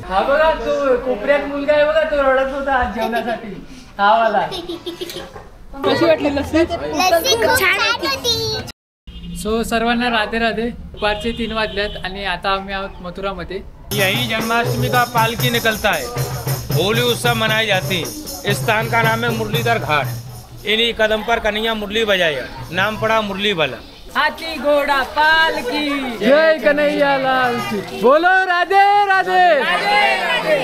हा बघा तो कोपऱ्यात मुलगा आहे बघा, तो रडत होता आज जेवणासाठी. हा वाला. कशी वाटली लस्सी? लस्सी खूप छान होती. सो सर्वांना राधे राधे. दुपारचे 3 वाजल्यात आणि आता आम्ही आहोत मथुरामध्ये. यही जन्माष्टमी का पालकी निकलता है, होली उत्सव मनाई जाती है। इस स्थान का नाम है मुरलीधर घाट। इन्हीं कदम पर कन्हैया मुरली बजाया, नाम पड़ा मुरली वाला। हाथी घोड़ा पालकी जय कन्हैया लाल की, बोलो राधे राधे राधे राधे।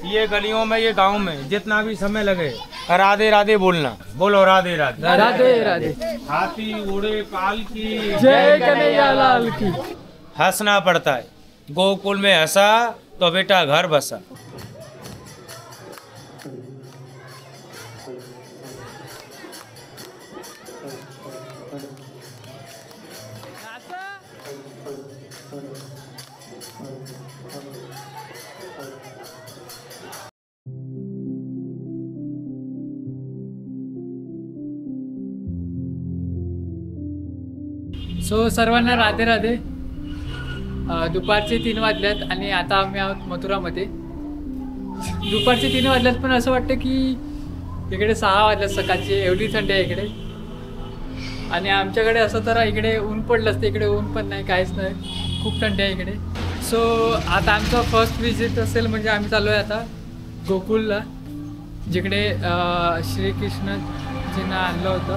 ये गलियों में, ये गांव में जितना भी समय लगे राधे राधे बोलना, बोलो राधे राधे राधे राधे। हाथी घोड़े पालकी जय कन्हैया लाल की। हंसना पड़ता है, गोकुल में हंसा तो बेटा घर बसा। सो सर्वांना राधे राधे. दुपारचे 3 वाजल्यात आणि आता आम्ही आहोत मथुरामध्ये. दुपारचे 3 वाजल्यात पण असं वाटतं की इकडे 6 वाजल्यात सकाळची, एवढी थंडी आहे इकडे. आणि आमच्याकडे असं तर इकडे ऊन पडलं असतं, इकडे ऊन पण नाही, काहीच नाही, खूप थंडी आहे इकडे. सो आता आमचं फर्स्ट विजिट असेल म्हणजे आम्ही चाललो आहे आता गोकुलला, जिकडे श्रीकृष्णजींना आणलं होतं.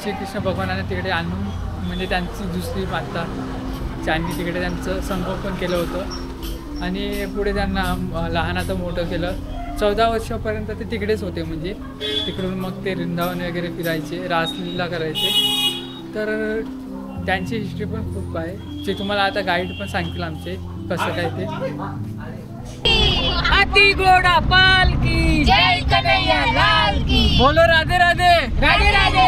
श्रीकृष्ण भगवानाने तिकडे आणून म्हणजे त्यांची दुसरी माता ज्यांनी तिकडे त्यांचं संगोपन केलं होतं आणि पुढे त्यांना लहानाचं मोठं केलं. 14 वर्षापर्यंत ते तिकडेच होते, म्हणजे तिकडून मग ते वृंदावन वगैरे फिरायचे, रासलीला करायचे. तर त्यांची हिस्ट्री पण खूप आहे, जे तुम्हाला आता गाईड पण सांगतील आमचे कसं काय ते. हाथी घोड़ा पालकी जय कन्हैया लाल की, बोलो राधे राधे राधे राधे।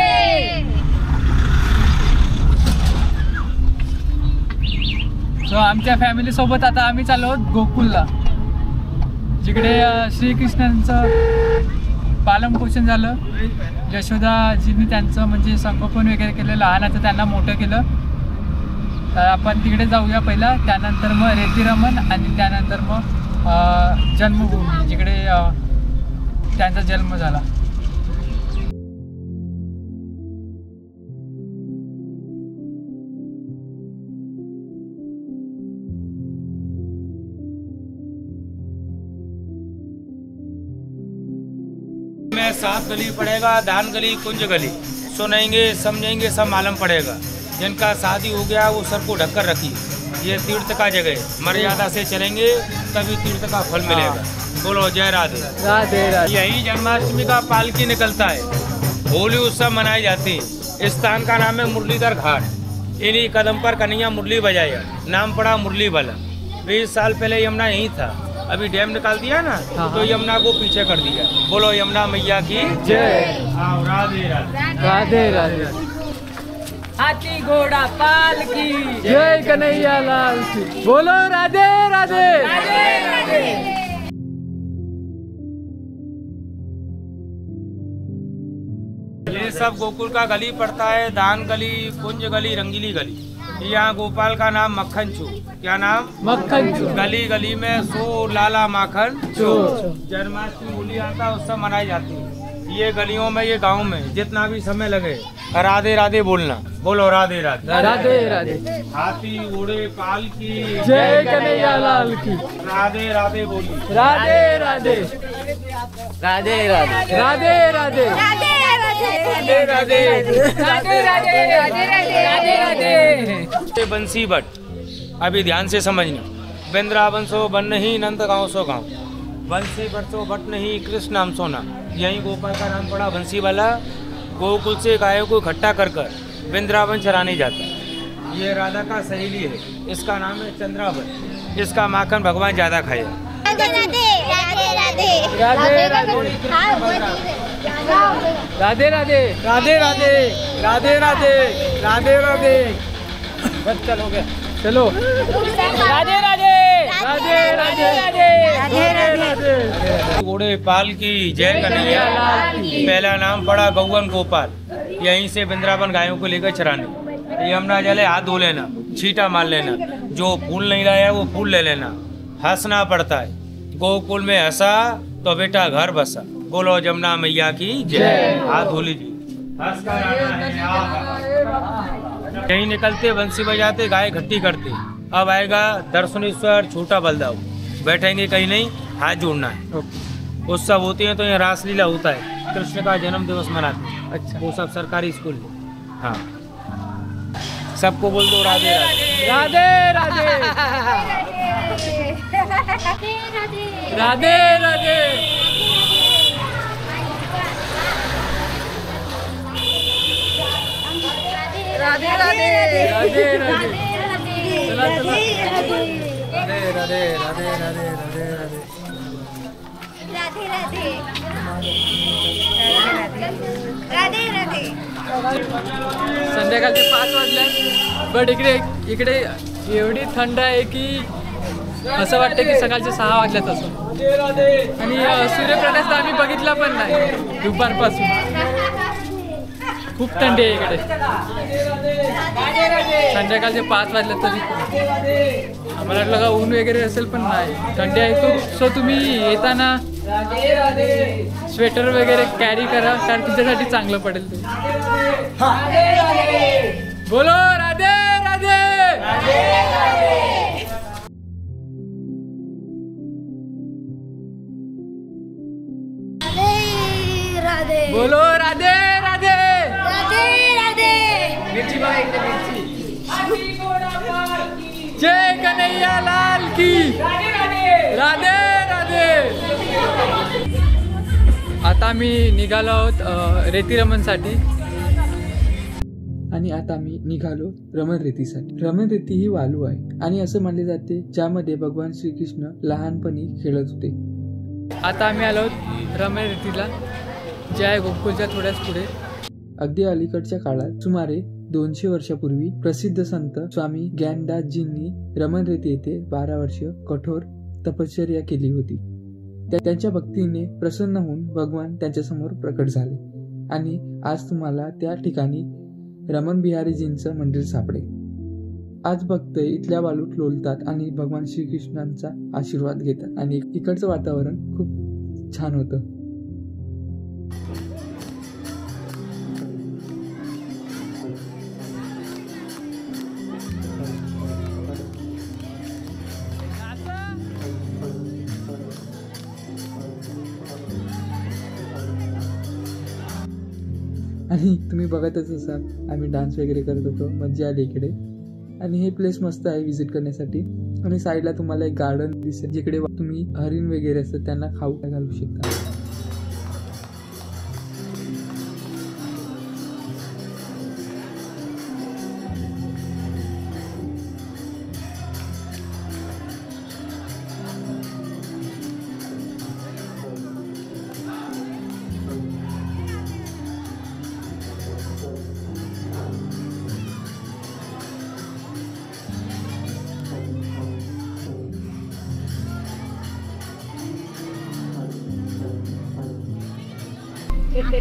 सो आमच्या फॅमिली सोबत आता आम्ही चाललो आहोत गोकुलला, जिकडे श्रीकृष्णांचं पालनपोषण झालं. यशोदाजींनी त्यांचं म्हणजे संगोपन वगैरे केलं, लहानाचं त्यांना मोठं केलं. तर आपण तिकडे जाऊया पहिला, त्यानंतर मग रेतीरमण आणि त्यानंतर मग जन्मभूमी, जिकडे त्यांचा जन्म झाला. में 7 गली पड़ेगा, दान गली, कुंज गली। सुनेंगे समझेंगे सब मालूम पड़ेगा। जिनका शादी हो गया वो सर को ढककर रखिए, ये तीर्थ का जगह है, मर्यादा से चलेंगे तभी तीर्थ का फल मिलेगा। बोलो जय राधे राधे राधे। यही जन्माष्टमी का पालकी निकलता है, होली उत्सव मनाई जाती है। इस स्थान का नाम है मुरलीधर घाट। इन्हीं कदम पर कन्हैया मुरली बजाया, नाम पड़ा मुरली वाला। 20 साल पहले यमुना यहीं था, अभी डैम निकाल दिया ना, तो यमुना को पीछे कर दिया। बोलो यमुना मैया की जय। आओ राधे राधे राधे राधे। हाथी घोड़ा पालकी जय कन्हैया लाल की, बोलो राधे राधे राधे राधे। ये सब गोकुल का गली पड़ता है, दान गली, कुंज गली, रंगीली गली। यहाँ गोपाल का नाम मक्खन चू। क्या नाम? मक्खन चू। गली गली में सो लाला माखन चू। जन्माष्टमी होली आता है, उत्सव मनाई जाती है। ये गलियों में, ये गांव में जितना भी समय लगे राधे राधे बोलना, बोलो राधे राधे राधे राधे। हाथी घोड़े पालकी जय कन्हैया लाल की, राधे राधे बोली राधे राधे राधे राधे राधे राधे राधे राधे राधे राधे राधे। बंसी भट्ट, अभी ध्यान से समझना। वृंदावन सो बन नहीं, नंद गाँव सो गाँव। बंसी भट्ट सो भट्ट नहीं, कृष्ण नाम सोना। यहीं गोपाल का नाम पड़ा बंसी वाला। गोकुल से गायों को इकट्ठा कर कर वृंदावन चराने जाता। ये राधा का सहेली है, इसका नाम है चंद्रावत। इसका माखन भगवान ज्यादा खाए। राधे राधे राधे राधे राधे राधे राधे राधे राधे राधे। बस चलो गया, चलो। राधे राधे राधे राधे राधे राधे। घोड़े पाल की जय कन्हैया लाल की। पहला नाम पड़ा गौवन गोपाल। यहीं से वृंदावन गायों को लेकर चराने। यमुना जल है, हाथ धो लेना, छींटा मार लेना। जो फूल नहीं लाया वो फूल ले लेना। हंसना पड़ता है। गोकुल में हंसा तो बेटा घर बसा। बोलो जमुना मैया की जय। हाथ धो लीजिए। हंस कर आना है आप। कहीं निकलते बंसी बजाते गाय घट्टी करते। अब आएगा दर्शनेश्वर छोटा बलदाऊ। बैठेंगे कहीं नहीं, हाथ जोड़ना है। उत्सव होते हैं तो यहाँ रासलीला होता है, कृष्ण का जन्म दिवस मनाते हैं। अच्छा, वो सब सरकारी स्कूल है। हाँ, सबको बोल दो राधे राधे। राधे राधे राधे राधे। राधे राधे राधे राधे। चला चला। राधे राधे राधे राधे राधे राधे। राधे राधे राधे। संध्याकाळचे 5 वाजले, बट इकडे एवढी थंड आहे की असं वाटतं की सकाळचे 6 वाजल्यात असं. आणि सूर्यप्रकाश तर आम्ही बघितला पण नाही दुपारपासून. खूप थंडी आहे इकडे. संध्याकाळचे 5 वाजले तरी आम्हाला वाटलं का ऊन वगैरे असेल, पण नाही, थंडी आहे खूप. सो तुम्ही येताना स्वेटर वगैरे कॅरी करा, कारण तुमच्यासाठी चांगलं पडेल ते. बोलो राधे राधे। राधे बोलो राधे राधे। राधे राधे। मिरची बघा इकडे, मिरची। जय कन्हैया लाल की। राधे राधे। आता मी निघालो आहोत रेतीरमणसाठी. आणि आता मी निघालो रमण रेतीसाठी. रमण रेती ही वालू आहे आणि असं मानले जाते ज्यामध्ये भगवान श्रीकृष्ण लहानपणी खेळत होते. आता आम्ही आलो आहोत रमण रेतीला, जे आहे गोकुळच्या थोड्याच पुढे. अगदी अलीकडच्या काळात सुमारे 200 वर्षापूर्वी प्रसिद्ध संत स्वामी ज्ञानदासजींनी रमण रेती येथे 12 वर्ष कठोर तपश्चर्या केली होती. त्यांच्या भक्तीने प्रसन्न होऊन भगवान त्यांच्या समोर प्रकट झाले आणि आज तुम्हाला त्या ठिकाणी रमण बिहारीजींचं मंदिर सापडेल. आज भक्त इथल्या वालूत लोलतात आणि भगवान श्रीकृष्णांचा आशीर्वाद घेतात आणि इकडचं वातावरण खूप छान होतं. आणि तुम्ही बघतच असाल, आम्ही डान्स वगैरे करत होतो, मज्जा आली इकडे. आणि हे प्लेस मस्त आहे विजिट करण्यासाठी. आणि साईडला तुम्हाला एक गार्डन दिसेल जिकडे तुम्ही हरिण वगैरे असतात त्यांना खाऊ घालू शकता.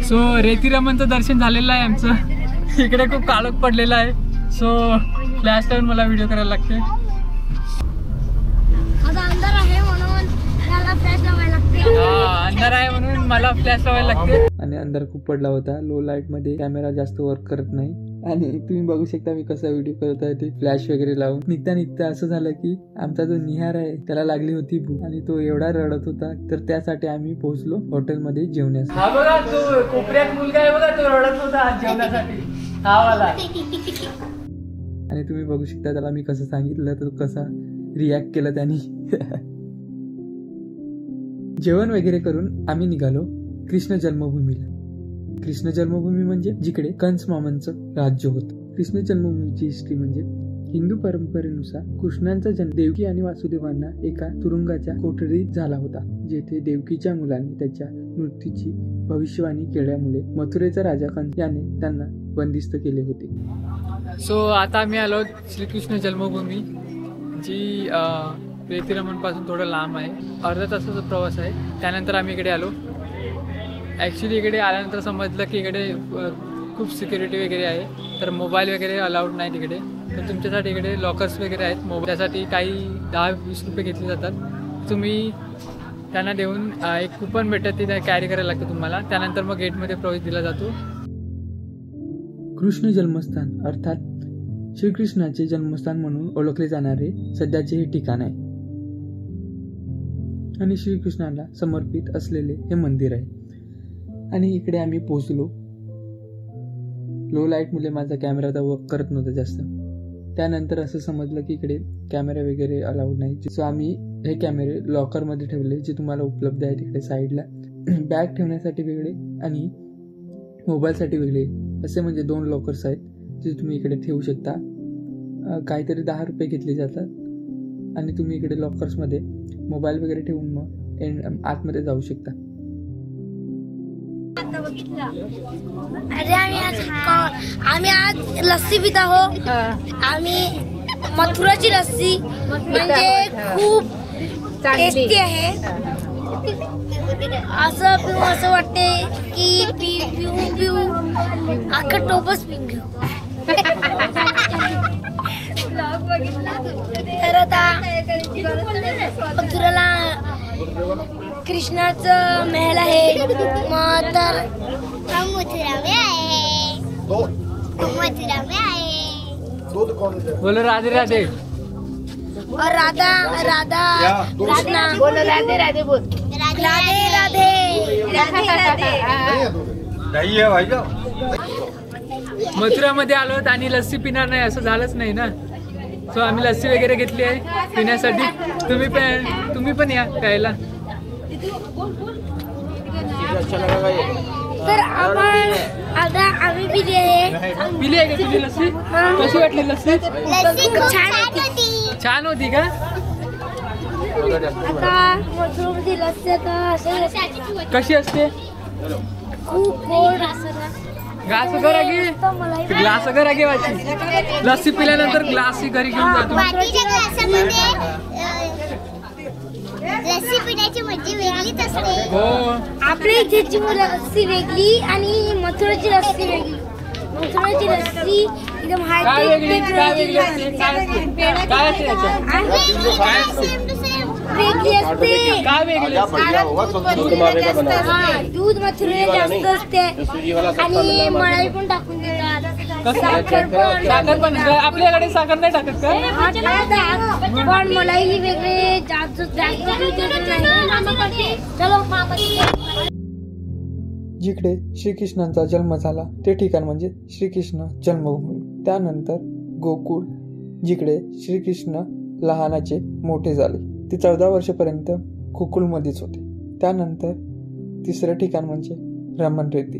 सो रेतीरमणचं दर्शन झालेलं आहे आमचं. इकडे खूप काळोख पडलेला आहे, सो फ्लॅश लावून मला व्हिडिओ करायला लागते. अंधार आहे म्हणून मला फ्लॅश लावायला लागते. अंधार आहे म्हणून मला फ्लॅश लावायला लागते. आणि अंधार खूप पडला होता, लो लाईट मध्ये कॅमेरा जास्त वर्क करत नाही. आणि तुम्ही बघू शकता मी कसा व्हिडिओ करत आहे ते फ्लॅश वगैरे लावून. निघता असं झालं की आमचा जो निहार आहे त्याला लागली होती भूक आणि तो एवढा रडत होता, तर त्यासाठी आम्ही पोहोचलो हॉटेलमध्ये जेवण्यासाठी. हा बघा तो कोपऱ्यात मुलगा आहे बघा, तो रडत होता जेवणासाठी. हा वाला. आणि तुम्ही बघू शकता त्याला मी कसं सांगितलं तर कसा रिॲक्ट केला त्यांनी. जेवण वगैरे करून आम्ही निघालो कृष्ण जन्मभूमीला. कृष्ण जन्मभूमी म्हणजे जिकडे कंस मामांचं राज्य होतं. कृष्ण जन्मभूमीची हिस्ट्री म्हणजे हिंदू परंपरेनुसार कृष्णांचा जन्म देवकी आणि वासुदेवांना एका तुरुंगाच्या कोठडीत झाला होता, जेथे देवकीच्या मुलांनी त्याच्या मृत्यूची भविष्यवाणी केल्यामुळे मथुरेचा राजा कंस याने त्यांना बंदिस्त केले होते. सो आता आम्ही आलो श्रीकृष्ण जन्मभूमी, जी रेतीरमण पासून थोडं लांब आहे. अर्धा तासाचा प्रवास आहे. त्यानंतर आम्ही इकडे आलो. ॲक्च्युली इकडे आल्यानंतर समजलं की इकडे खूप सिक्युरिटी वगैरे आहे, तर मोबाईल वगैरे अलाउड नाही तिकडे. तर तुमच्यासाठी इकडे लॉकर्स वगैरे आहेत. मोबाईलसाठी काही 10-20 रुपये घेतले जातात. तुम्ही त्यांना देऊन एक कुपन भेटतं, ते कॅरी करायला लागतं तुम्हाला. त्यानंतर मग गेटमध्ये प्रवेश दिला जातो. कृष्ण जन्मस्थान अर्थात श्रीकृष्णाचे जन्मस्थान म्हणून ओळखले जाणारे सध्याचे हे ठिकाण आहे आणि श्रीकृष्णाला समर्पित असलेले हे मंदिर आहे. आणि इकडे आम्ही पोहोचलो. लो लाईटमुळे माझा कॅमेरा तर वर्क करत नव्हता जास्त. त्यानंतर असं समजलं की इकडे कॅमेरा वगैरे अलाउड नाही. सो आम्ही हे कॅमेरे लॉकरमध्ये ठेवले, जे तुम्हाला उपलब्ध आहे तिकडे साईडला. बॅग ठेवण्यासाठी वेगळे आणि मोबाईलसाठी वेगळे असे म्हणजे 2 लॉकर्स आहेत, जे तुम्ही इकडे ठेवू शकता. काहीतरी 10 रुपये घेतले जातात आणि तुम्ही इकडे लॉकर्समध्ये मोबाईल वगैरे ठेवून मग आतमध्ये जाऊ शकता. अरे आम्ही आज लस्सी पित आहोत. आम्ही मथुराची लस्सी, म्हणजे खूप टेस्टी आहे. असं पिऊ असं वाटते की पिऊ अख्खं टोपच पिऊन घेऊ. तर आता मथुराला कृष्णाचं महल आहे. मग तर हम मथुरा में आए. बोलो राधे राधे. और राधा कृष्णा बोलो राधे राधे बोल. राधे राधे. मथुरामध्ये आलो आणि लस्सी पिणार नाही असं झालंच नाही ना. सो आम्ही लस्सी वगैरे घेतली आहे पिण्यासाठी. तुम्ही पण या प्यायला. तर आपण आता आम्ही पिली आहे. पिली आहे का तुम्ही लस्सी? कशी वाटली लस्सी? छान होती का? आता मथुरामध्ये लस्सी कशी असते? खूप गोड असं. ग्लास घरा घेवायची. लस्सी पिल्यानंतर ग्लास घरी घेऊन जातो. लस्सी पिण्याची मजा वेगळीच असते. हो, आपल्या इथेची लस्सी वेगळी आणि मथुराची लस्सी वेगळी. मथुराची लस्सी एकदम काय वेगळी असते? काय असते वेगळी असते. काय वेगळी असते? दूध मथुरेला जास्त असते आणि मलाई पण टाकून देतात. साखर पण आपल्याकडे साखर नाही टाकत का? पण मलाई वेगळे जास्त. चलो. जिकडे श्रीकृष्णांचा जन्म झाला ते ठिकाण म्हणजे श्रीकृष्ण जन्मभूमी. त्यानंतर गोकुळ, जिकडे श्रीकृष्ण लहानाचे मोठे झाले. ते 14 वर्षापर्यंत गोकुळमध्येच होते. त्यानंतर तिसरं ठिकाण म्हणजे रमण रेड्डी,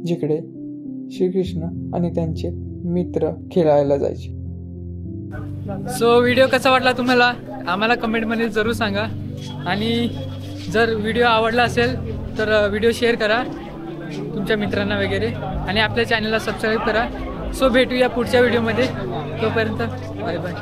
जिकडे श्रीकृष्ण आणि त्यांचे मित्र खेळायला जायचे. सो व्हिडिओ कसा वाटला तुम्हाला आम्हाला कमेंटमध्ये जरूर सांगा. आणि जर व्हिडिओ आवडला असेल तर व्हिडिओ शेअर करा तुमच्या मित्रांना वगैरे आणि आपल्या चॅनलला सबस्क्राईब करा. सो भेटूया पुढच्या व्हिडिओमध्ये. तोपर्यंत बाय बाय.